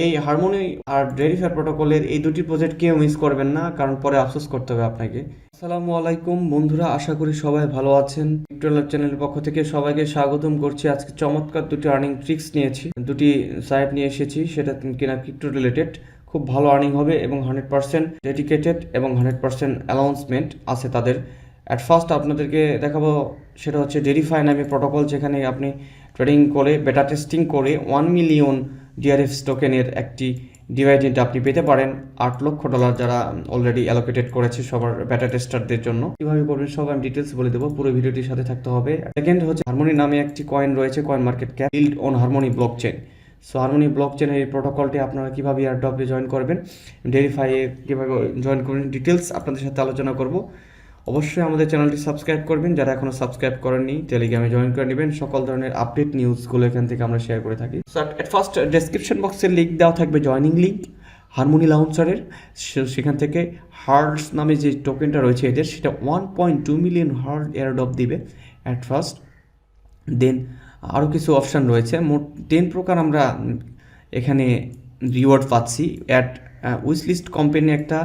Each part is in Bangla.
এই হারমোনি আর ভেরিফাই প্রোটোকলের এই দুটি প্রজেক্ট কেউ মিস করবেন না, কারণ পরে আফসোস করতে হবে আপনাকে। আসসালামু আলাইকুম বন্ধুরা, আশা করি সবাই ভালো আছেন। টিউটোরিয়াল চ্যানেলের পক্ষ থেকে সবাইকে স্বাগতম করছি। আজকে চমৎকার দুটি আর্নিং ট্রিক্স নিয়েছি, দুটি সাইট নিয়ে এসেছি, সেটা কিনা ক্রিপ্টো রিলেটেড। খুব ভালো আর্নিং হবে এবং 100% ডেডিকেটেড এবং 100% অ্যানাউন্সমেন্ট আছে তাদের। অ্যাট ফার্স্ট আপনাদেরকে দেখাবো, সেটা হচ্ছে ডেরিফাই নামে প্রোটোকল, যেখানে আপনি ট্রেডিং করে বেটা টেস্টিং করে 1 মিলিয়ন ডিআরএফ টোকেনের একটি ডিভাইডেন্ট আপনি পেতে পারেন। $8 লক্ষ যারা অলরেডি অ্যালোকেটেড করেছে সবার বেটা টেস্টারদের জন্য। কীভাবে করবেন সব আমি ডিটেলস বলে দেবো, পুরো ভিডিওটির সাথে থাকতে হবে। সেকেন্ড হচ্ছে হারমোনি নামে একটি কয়েন রয়েছে, coin market cap, build on Harmony blockchain. So Harmony ব্লকচেনের এই প্রোটোকলটি আপনারা কীভাবে এয়ারড্রপে জয়েন করবেন, ডেরিফাইয়ে কীভাবে জয়েন করবেন, ডিটেলস আপনাদের সাথে আলোচনা করব। অবশ্যই আমাদের চ্যানেলটি সাবস্ক্রাইব করবেন, যারা এখনও সাবস্ক্রাইব করেননি টেলিগ্রামে জয়েন করে নেবেন। সকল ধরনের আপডেট নিউজগুলো এখান থেকে আমরা শেয়ার করে থাকি। সো অ্যাট ফার্স্ট ডেসক্রিপশন বক্সের লিঙ্ক দেওয়া থাকবে, জয়নিং লিঙ্ক হারমোনি লঞ্চারের। সেখান থেকে হার্লস নামে যে টোকেনটা রয়েছে এদের, সেটা 1.2 মিলিয়ন হার্ল এয়ারড্রপ দিবে অ্যাট ফার্স্ট। দেন আরও কিছু অপশান রয়েছে, মোট 10 প্রকার আমরা এখানে রিওয়ার্ড পাচ্ছি। অ্যাট উইশলিস্ট কোম্পানি একটা,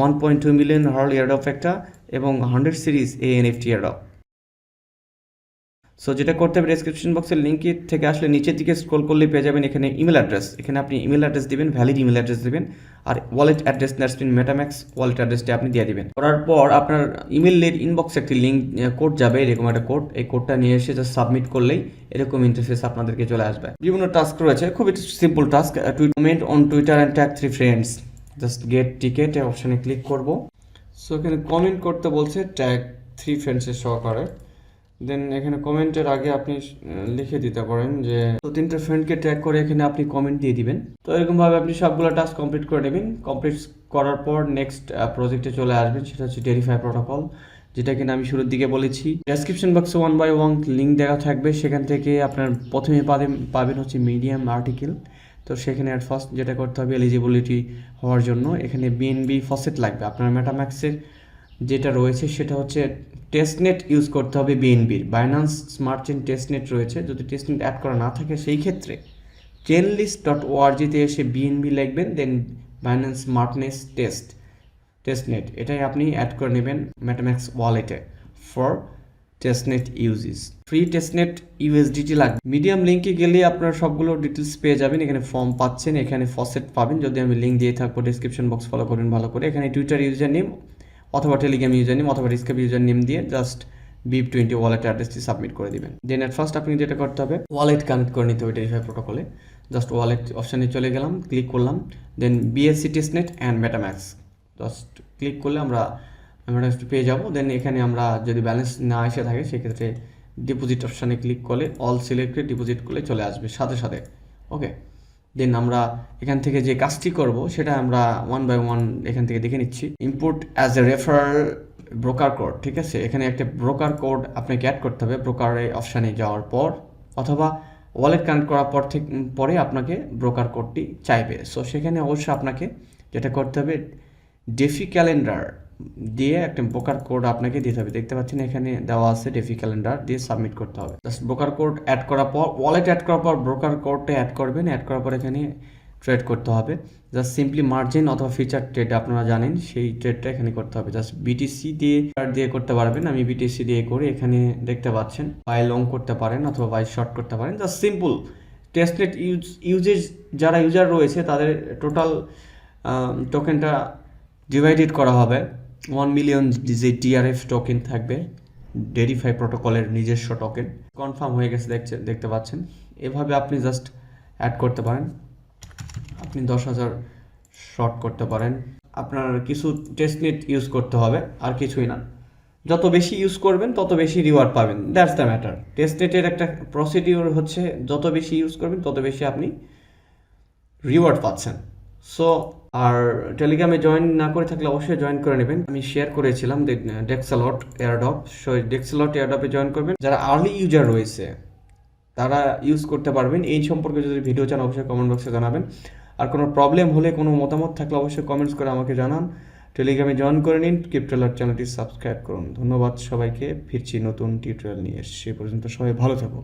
1.2 মিলিয়ন হার্ল এয়ারড্রপ একটা, এবং 100 সিরিজ এএনএফটি এয়ারড্রপ। সো যেটা করতে হবে, ডেসক্রিপশন বক্সের লিঙ্ক থেকে আসলে নিচের দিকে স্ক্রল করলে পেয়ে যাবেন এখানে ইমেল অ্যাড্রেস। এখানে আপনি ইমেল অ্যাড্রেস দিবেন, ভ্যালিড ইমেল অ্যাড্রেস দিবেন, আর ওয়ালেট অ্যাড্রেস নার্সপিন মেটাম্যাক্স ওয়ালেট অ্যাড্রেসটা আপনি দিয়ে দিবেন। করার পর আপনার ইমেলের ইনবক্সে একটি লিঙ্ক কোড যাবে, এরকম একটা কোড। এই কোডটা নিয়ে এসে জাস্ট সাবমিট করলেই এরকম ইন্টারফেস আপনাদেরকে চলে আসবে। বিভিন্ন টাস্ক রয়েছে, খুবই simple task. Comment on Twitter and tag 3 friends. Just get ticket এই অপশানে ক্লিক করব। সো এখানে কমেন্ট করতে বলছে ট্যাগ 3 ফ্রেন্ডসের সহকারে। দেন এখানে কমেন্টের আগে আপনি লিখে দিতে পারেন যে 3টা ফ্রেন্ডকে ট্যাগ করে এখানে আপনি কমেন্ট দিয়ে দিবেন। তো এরকমভাবে আপনি সবগুলো টাস্ক কমপ্লিট করে নেবেন। কমপ্লিট করার পর নেক্সট প্রজেক্টে চলে আসবেন, সেটা হচ্ছে ডেরিফাই প্রোটোকল, যেটা কিনা আমি শুরুর দিকে বলেছি। ডেসক্রিপশন বক্সে 1 by 1 লিঙ্ক দেওয়া থাকবে, সেখান থেকে আপনার প্রথমে পাবেন হচ্ছে মিডিয়াম আর্টিকেল। তো সেখানে অ্যাট ফার্স্ট যেটা করতে হবে, এলিজিবিলিটি হওয়ার জন্য এখানে বিএনবি ফসেট লাগবে। আপনার মেটাম্যাক্সের যেটা রয়েছে সেটা হচ্ছে টেস্টনেট ইউজ করতে হবে বিএনবির। বাইন্যান্স স্মার্ট চেইন টেস্টনেট রয়েছে, যদি টেস্টনেট অ্যাড করা না থাকে সেই ক্ষেত্রে chainlist.org-তে এসে বিএনবি লিখবেন, দেন বাইন্যান্স স্মার্টনেস টেস্টনেট এটাই আপনি অ্যাড করে নেবেন মেটাম্যাক্স ওয়ালেটে for testnet uses. Free testnet USDT লাগবে। মিডিয়াম লিঙ্কে গেলে আপনারা সবগুলো ডিটেলস পেয়ে যাবেন। এখানে ফর্ম পাচ্ছেন, এখানে ফসেট পাবেন, যদি আমি লিঙ্ক দিয়ে থাকবো। ডেসক্রিপশন বক্স ফলো করবেন ভালো করে। এখানে টুইটার ইউজার নেম অথবা টেলিগ্রাম ইউজার নেম অথবা ডিসকাপ ইউজার নেম দিয়ে জাস্ট BIP20 ওয়ালেট অ্যাড্রেসটি সাবমিট করে দিবেন। দেন অ্যাট ফার্স্ট আপনি যেটা করতে হবে, ওয়ালেট কানেক্ট করে নিতে হবে ডেরিফাই প্রোটোকলে। জাস্ট ওয়ালেট অপশানে চলে গেলাম, ক্লিক করলাম, then BSC testnet and MetaMask just click করলে আমরা মেটাম্যাক্সটি পেয়ে যাব। দেন এখানে আমরা যদি ব্যালেন্স না এসে থাকে সেক্ষেত্রে ডিপোজিট অপশানে ক্লিক করলে অল সিলেক্ট করে ডিপোজিট করলে চলে আসবে সাথে সাথে। ওকে, দেন আমরা এখান থেকে যে কাজটি করব সেটা আমরা 1 by 1 এখান থেকে দেখে নিচ্ছি। Import as a referral broker code, ঠিক আছে। এখানে একটা ব্রোকার কোড আপনাকে অ্যাড করতে হবে ব্রোকারে অপশানে যাওয়ার পর, অথবা ওয়ালেট কানেক্ট করার পরে আপনাকে ব্রোকার কোডটি চাইবে। সো সেখানে অবশ্যই আপনাকে যেটা করতে হবে, ডেফি ক্যালেন্ডার দিয়ে একটা ব্রোকার কোড আপনাকে দিতে হবে। দেখতে পাচ্ছেন এখানে দেওয়া আছে, ডেফি ক্যালেন্ডার দিয়ে সাবমিট করতে হবে। জাস্ট ব্রোকার কোড অ্যাড করার পর, ওয়ালেট অ্যাড করার পর ব্রোকার কোডটা অ্যাড করবেন। অ্যাড করার পর এখানে ট্রেড করতে হবে। জাস্ট সিম্পলি মার্জিন অথবা ফিচার ট্রেড আপনারা জানেন, সেই ট্রেডটা এখানে করতে হবে। জাস্ট বিটিসি দিয়ে করতে পারবেন। আমি বিটিসি দিয়ে করি। এখানে দেখতে পাচ্ছেন বাই লং করতে পারেন অথবা বাই শর্ট করতে পারেন। জাস্ট সিম্পল টেস্টনেট ইউজেস যারা ইউজার রয়েছে তাদের টোটাল টোকেনটা ডিভাইডেড করা হবে। 1 মিলিয়ন যে ডিআরএফ টোকেন থাকবে, ডেরিফাই প্রোটোকলের নিজস্ব টোকেন কনফার্ম হয়ে গেছে দেখতে পাচ্ছেন। এভাবে আপনি জাস্ট অ্যাড করতে পারেন। আপনি 10,000 শর্ট করতে পারেন। আপনার কিছু টেস্টনেট ইউজ করতে হবে, আর কিছুই না। যত বেশি ইউজ করবেন তত বেশি রিওয়ার্ড পাবেন, দ্যাটস দ্য ম্যাটার। টেস্টনেটের একটা প্রসিডিওর হচ্ছে, যত বেশি ইউজ করবেন তত বেশি আপনি রিওয়ার্ড পাচ্ছেন। সো আর টেলিগ্রামে জয়েন না করে থাকলে অবশ্যই জয়েন করে নেবেন। আমি শেয়ার করেছিলাম 𝗕𝗲𝗀𝗽𝗀𝗀 এয়ারড্রপ, সো 𝗕𝗲𝗀𝗽𝗀𝗀 এয়ারড্রপে জয়েন করবেন। যারা আর্লি ইউজার রয়েছে তারা ইউজ করতে পারবেন। এই সম্পর্কে যদি ভিডিও চান অবশ্যই কমেন্ট বক্সে জানাবেন। আর কোনো প্রবলেম হলে, কোনো মতামত থাকলে অবশ্যই কমেন্টস করে আমাকে জানান। টেলিগ্রামে জয়েন করে নিন, ক্রিপ্টোলার চ্যানেলটি সাবস্ক্রাইব করুন। ধন্যবাদ সবাইকে। ফিরছি নতুন টিউটোরিয়াল নিয়ে। সে পর্যন্ত সবাই ভালো থাকুন।